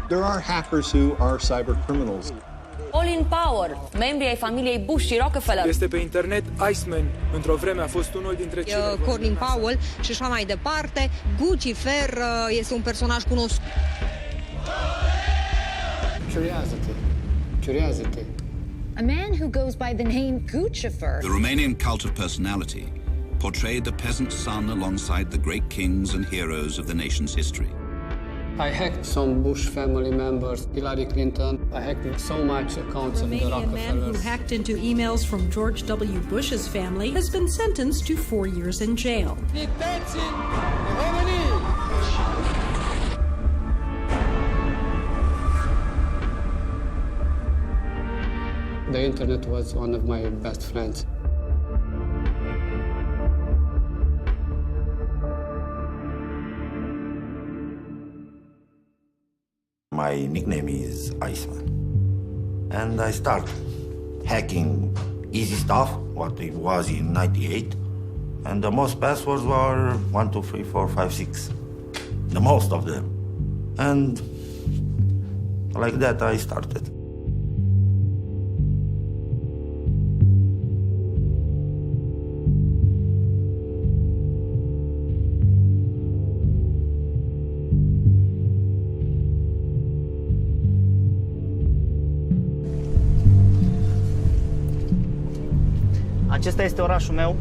There are hackers who are cyber criminals. Colin Powell, membri ai familiei Bush și Rockefeller. Este pe internet Iceman. Într-o vreme a fost unul dintre cei mai... Colin Powell și așa mai departe. Lucifer este un personaj cunoscut. Curiosity. A man who goes by the name Guccifer. The Romanian cult of personality portrayed the peasant son alongside the great kings and heroes of the nation's history. I hacked some Bush family members, Hillary Clinton. I hacked so much accounts of the Romanian man who Rockefellers. hacked into emails from George W. Bush's family has been sentenced to 4 years in jail. The internet was one of my best friends. My nickname is Iceman. And I start hacking easy stuff, what it was in 98. And the most passwords were 1, 2, 3, 4, 5, 6. The most of them. And like that I started. Acesta este orașul meu,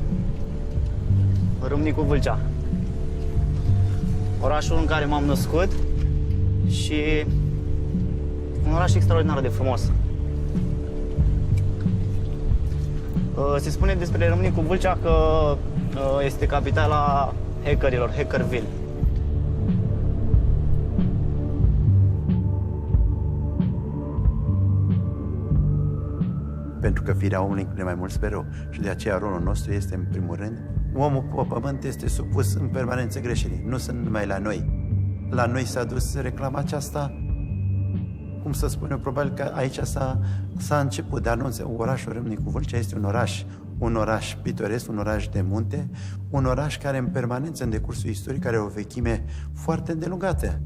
Râmnicu Vâlcea. Orașul în care m-am născut și un oraș extraordinar de frumos. Se spune despre Râmnicu Vâlcea că este capitala hackerilor, Hackerville. Pentru că firea omului include mai mult spre rău și de aceea rolul nostru este, în primul rând, omul pe pământ este supus în permanență greșelii, nu sunt numai la noi. La noi s-a dus reclama aceasta, cum să spun eu, probabil că aici s-a început, dar nu, orașul Râmnicu Vâlcea este un oraș pitoresc, un oraș de munte, un oraș care în permanență, în decursul istoric, are o vechime foarte îndelungată.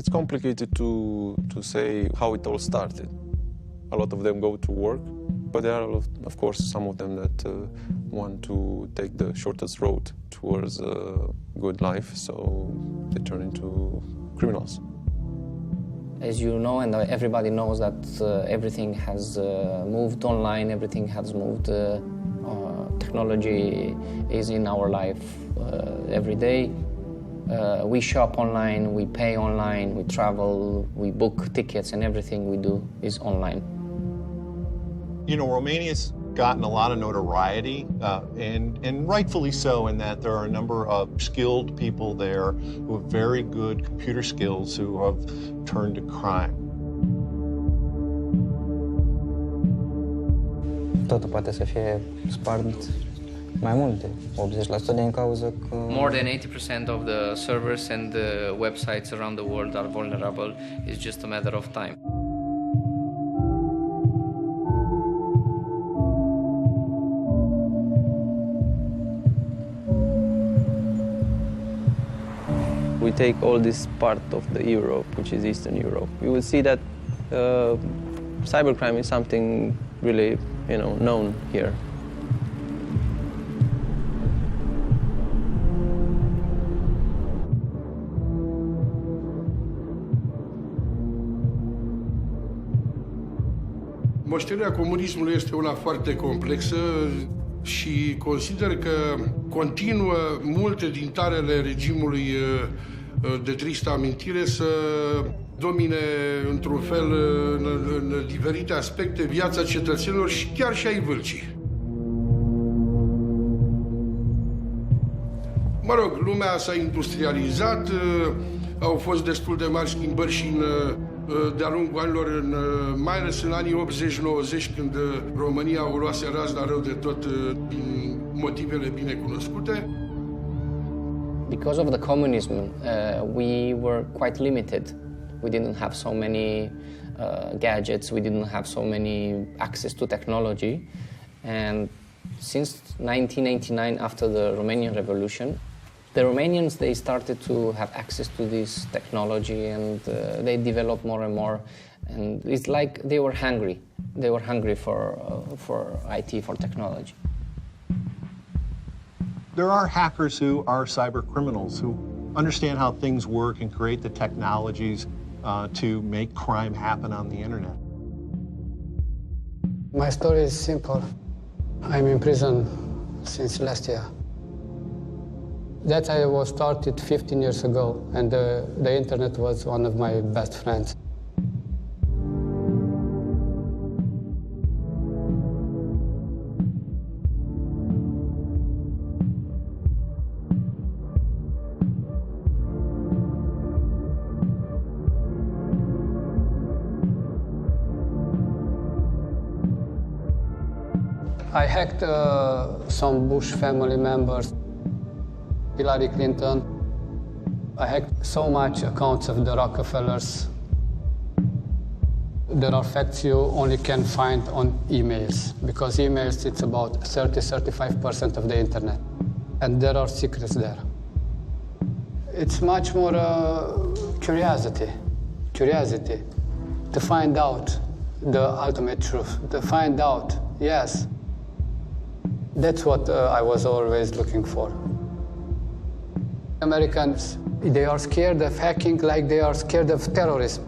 It's complicated to say how it all started. A lot of them go to work, but there are, of course, some of them that want to take the shortest road towards a good life, so they turn into criminals. As you know, and everybody knows that everything has moved online, everything has moved, technology is in our life every day. We shop online, we pay online, we travel, we book tickets, and everything we do is online. You know, Romania's gotten a lot of notoriety, and rightfully so, in that there are a number of skilled people there who have very good computer skills who have turned to crime. Totul poate să fie spart mai multe, 80% din cauză că... More than 80% of the servers and the websites around the world are vulnerable. It's just a matter of time. We take all this part of the Europe, which is Eastern Europe. You will see that cybercrime is something really, known here. Moștenirea comunismului este una foarte complexă și consider că continuă multe din tarele regimului de tristă amintire să domine într-un fel în diferite aspecte viața cetățenilor și chiar și ai Vâlcii. Mă rog, lumea s-a industrializat, au fost destul de mari schimbări și de-a lungul anilor, mai ales în anii 80-90, când România o luase razna rău de tot din motivele bine cunoscute. Because of the communism, we were quite limited. We didn't have so many gadgets, we didn't have so many access to technology. And since 1989, after the Romanian Revolution, the Romanians, they started to have access to this technology, and they developed more and more. And it's like they were hungry. They were hungry for IT, for technology. There are hackers who are cyber criminals who understand how things work and create the technologies to make crime happen on the internet. My story is simple. I'm in prison since last year. That I was started 15 years ago, and the internet was one of my best friends. I hacked some Bush family members, Hillary Clinton. I hacked so much accounts of the Rockefellers. There are facts you only can find on emails, because emails, it's about 30-35% of the internet. And there are secrets there. It's much more curiosity to find out the ultimate truth, to find out, yes, that's what I was always looking for. Americans, they are scared of hacking like they are scared of terrorism.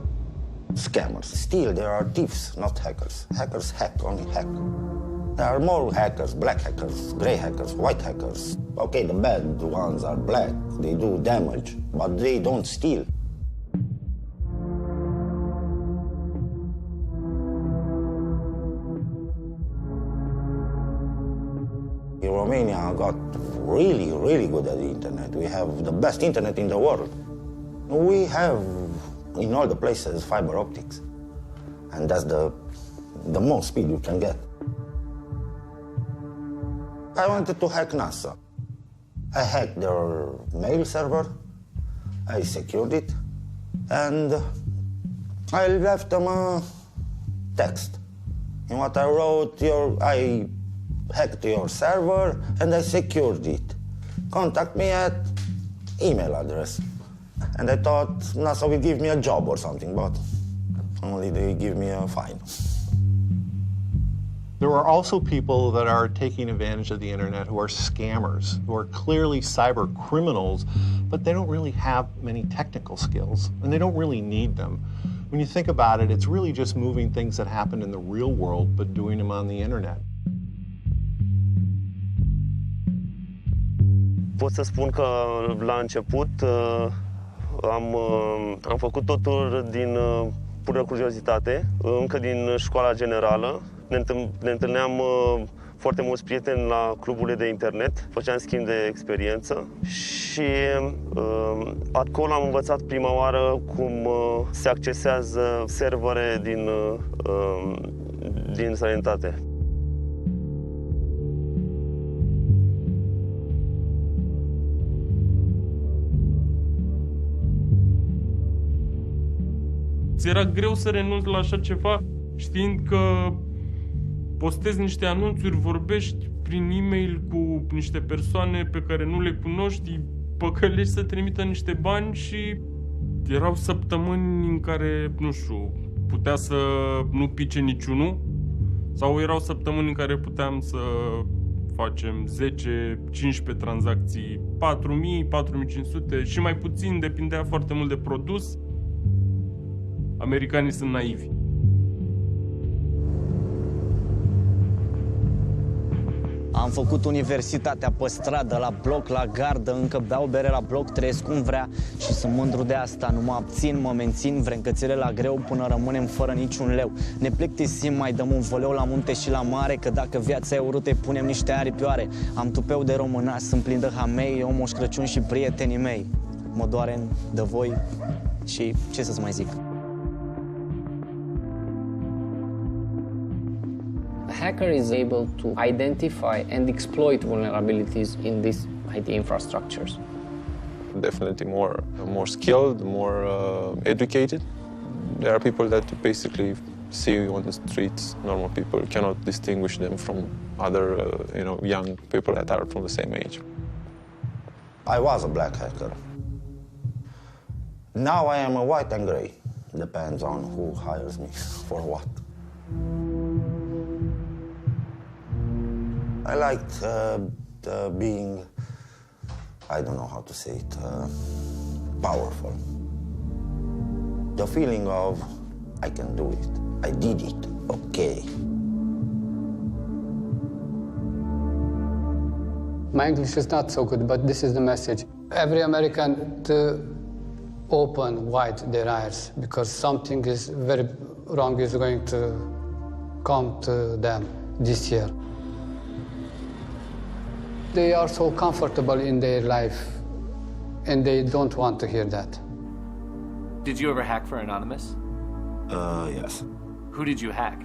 Scammers. Still, there are thieves, not hackers. Hackers hack, only hack. There are more hackers, black hackers, gray hackers, white hackers. Okay, the bad ones are black. They do damage, but they don't steal. Romania got really, really good at the internet. We have the best internet in the world. We have, in all the places, fiber optics. And that's the most speed you can get. I wanted to hack NASA. I hacked their mail server, I secured it, and I left them a text. In what I wrote, I hacked your server and I secured it. Contact me at email address. And I thought NASA will give me a job or something, but only they give me a fine. There are also people that are taking advantage of the internet who are scammers, who are clearly cyber criminals, but they don't really have many technical skills, and they don't really need them. When you think about it, it's really just moving things that happen in the real world, but doing them on the internet. Pot să spun că la început am făcut totul din pură curiozitate, încă din școala generală. Ne întâlneam foarte mulți prieteni la cluburile de internet, făceam schimb de experiență și acolo am învățat prima oară cum se accesează servere din străinătate. Era greu să renunț la așa ceva, știind că postezi niște anunțuri, vorbești prin e-mail cu niște persoane pe care nu le cunoști, păcălești să trimită niște bani și erau săptămâni în care, nu știu, putea să nu pice niciunul sau erau săptămâni în care puteam să facem 10-15 tranzacții, 4.000, 4.500 și mai puțin, depindea foarte mult de produs. Americanii sunt naivi. Am făcut universitatea pe stradă, la bloc, la gardă, încă beau bere la bloc, trăiesc cum vrea și sunt mândru de asta. Nu mă abțin, mă mențin, vrem cățele la greu până rămânem fără niciun leu. Ne plictisim, mai dăm un voleu la munte și la mare, că dacă viața e urâtă, punem niște aripioare. Am tupeu de românaș, sunt plin de hamei, eu Moș Crăciun și prietenii mei. Mă doare de voi și ce să-ți mai zic. A hacker is able to identify and exploit vulnerabilities in these IT infrastructures. definitely more skilled, more educated. There are people that you basically see on the streets. Normal people cannot distinguish them from other, young people that are from the same age. I was a black hacker. Now I am a white and gray. Depends on who hires me for what. I liked being, I don't know how to say it, powerful. The feeling of, I can do it, I did it, okay. My English is not so good, but this is the message. Every American to open wide their eyes, because something is very wrong is going to come to them this year. They are so comfortable in their life, and they don't want to hear that. Did you ever hack for Anonymous? Yes. Who did you hack?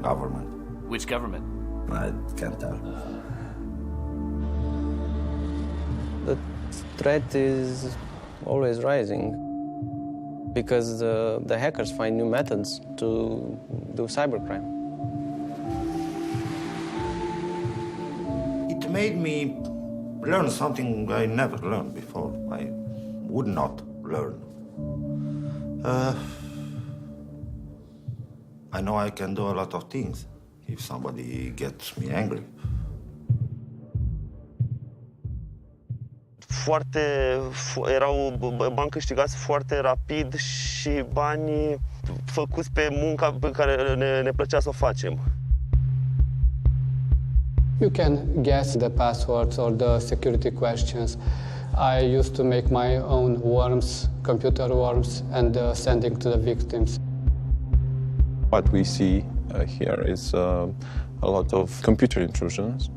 Government. Which government? I can't tell. The threat is always rising because the hackers find new methods to do cybercrime. It made me learn something I never learned before. I would not learn. I know I can do a lot of things if somebody gets me angry. Erau bani câștigați foarte rapid și bani făcuți pe munca pe care ne plăcea să o facem. You can guess the passwords or the security questions. I used to make my own worms, computer worms, and sending to the victims. What we see here is a lot of computer intrusions.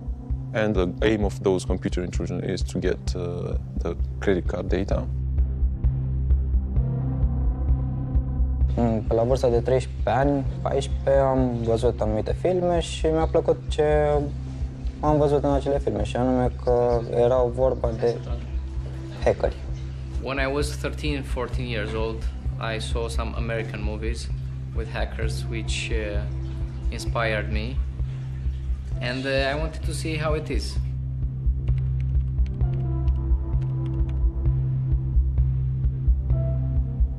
And the aim of those computer intrusions is to get the credit card data. Pe la vârsta de 13 ani, 14, am văzut anumite filme și mi-a plăcut ce am văzut în acele filme, și anume că erau vorba de hackeri. When I was 13, 14 years old, I saw some American movies with hackers which inspired me. And I wanted to see how it is.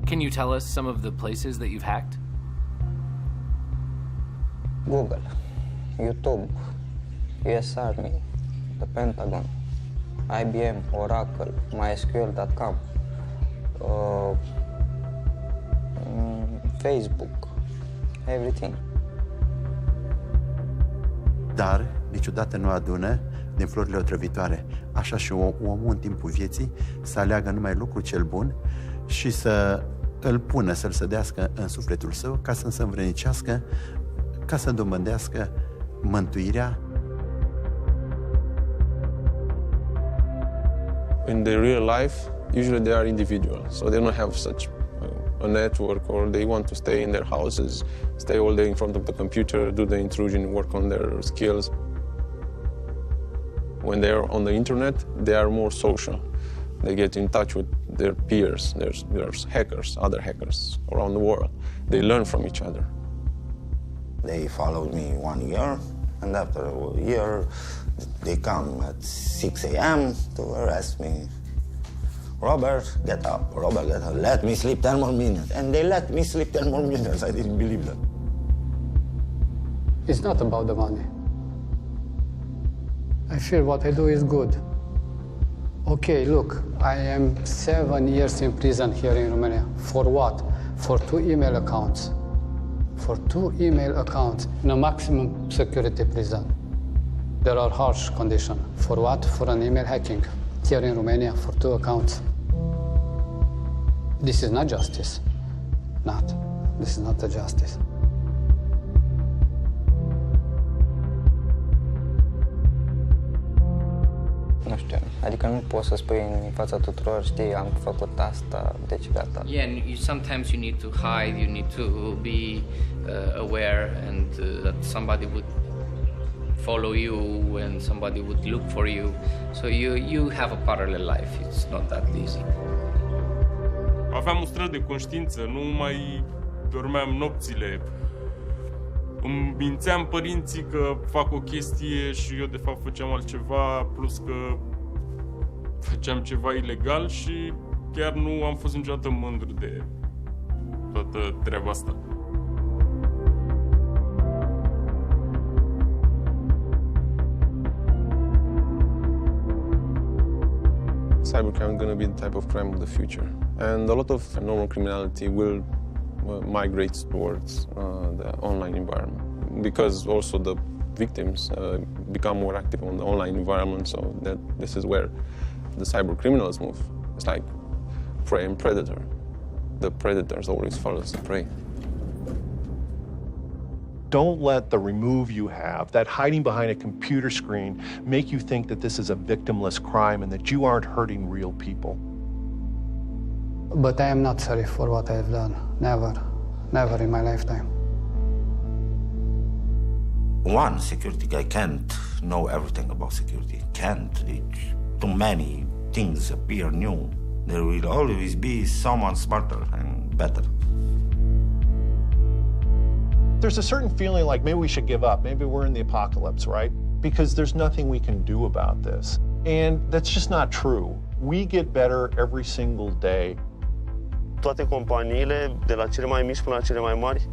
Can you tell us some of the places that you've hacked? Google, YouTube, US Army, the Pentagon, IBM, Oracle, MySQL.com, Facebook, everything. Dar niciodată nu adună din florile otrăvitoare. Așa și omul în timpul vieții să aleagă numai lucrul cel bun și să îl pună, să-l sădească în sufletul său, ca să se învrednicească, ca să dobândească mântuirea. In their real life, usually they are individuals, so they don't have such a network, or they want to stay in their houses, stay all day in front of the computer, do the intrusion, work on their skills. When they are on the internet, they are more social. They get in touch with their peers. There's hackers, other hackers around the world. They learn from each other. They followed me 1 year, and after a year, they come at 6 a.m. to arrest me. Robert, get up. Robert, get up. Let me sleep 10 more minutes. And they let me sleep 10 more minutes. I didn't believe that. It's not about the money. I feel what I do is good. Okay, look, I am 7 years in prison here in Romania. For what? For 2 email accounts. For 2 email accounts in a maximum security prison. There are harsh conditions. For what? For an email hacking. Here in Romania, for 2 accounts. This is not justice. Not. This is not a justice. Nu știu, adică nu poți să spui în fața tuturor, știi, am făcut asta, deci gata. Yeah, and sometimes you need to hide, you need to be aware, and that somebody would follow you and somebody would look for you. So you have a parallel life. It's not that easy. Aveam un strat de conștiință, nu mai dormeam nopțile. Îmi mințeam părinții că fac o chestie și eu de fapt făceam altceva, plus că făceam ceva ilegal și chiar nu am fost niciodată mândru de toată treaba asta. Cybercrime is going to be the type of crime of the future, and a lot of normal criminality will migrate towards the online environment, because also the victims become more active on the online environment, so that this is where the cyber criminals move. It's like prey and predator. The predators always follows the prey. Don't let the remove you have, that hiding behind a computer screen, make you think that this is a victimless crime and that you aren't hurting real people. But I am not sorry for what I have done. Never. Never in my lifetime. One security guy can't know everything about security. Can't. Too many things appear new. There will always be someone smarter and better. There's a certain feeling like maybe we should give up. Maybe we're in the apocalypse, right? Because there's nothing we can do about this. And that's just not true. We get better every single day. Toate companiile, de la cele mai mici până la cele mai mari,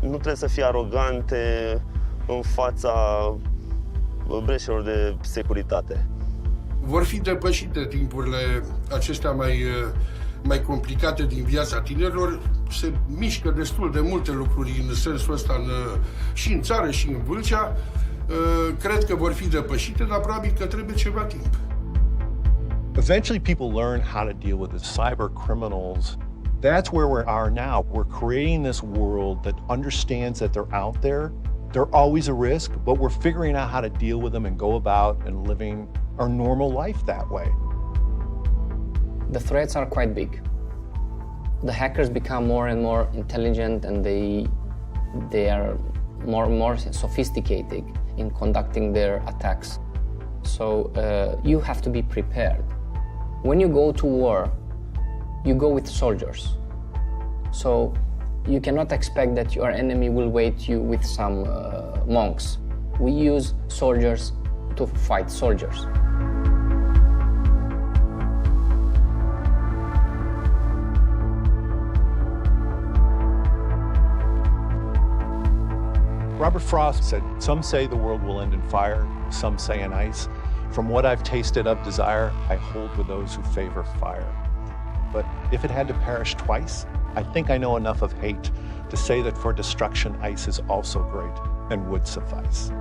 nu trebuie să fie arogante în fața breșelor de securitate. Vor fi depășite timpurile acestea mai complicate din viața tinerilor. Se mișcă destul de multe lucruri în sensul ăsta și în țară și în Vâlcea. Cred că vor fi depășite, dar probabil că trebuie ceva timp. Eventually people learn how to deal with the cyber criminals. That's where we are now. We're creating this world that understands that they're out there. They're always a risk, but we're figuring out how to deal with them and go about and living our normal life that way. The threats are quite big. The hackers become more and more intelligent, and they are more and more sophisticated in conducting their attacks. So you have to be prepared. When you go to war, you go with soldiers. So you cannot expect that your enemy will wait you with some monks. We use soldiers to fight soldiers. Robert Frost said, "Some say the world will end in fire, some say in ice. From what I've tasted of desire, I hold with those who favor fire. But if it had to perish twice, I think I know enough of hate to say that for destruction, ice is also great and would suffice."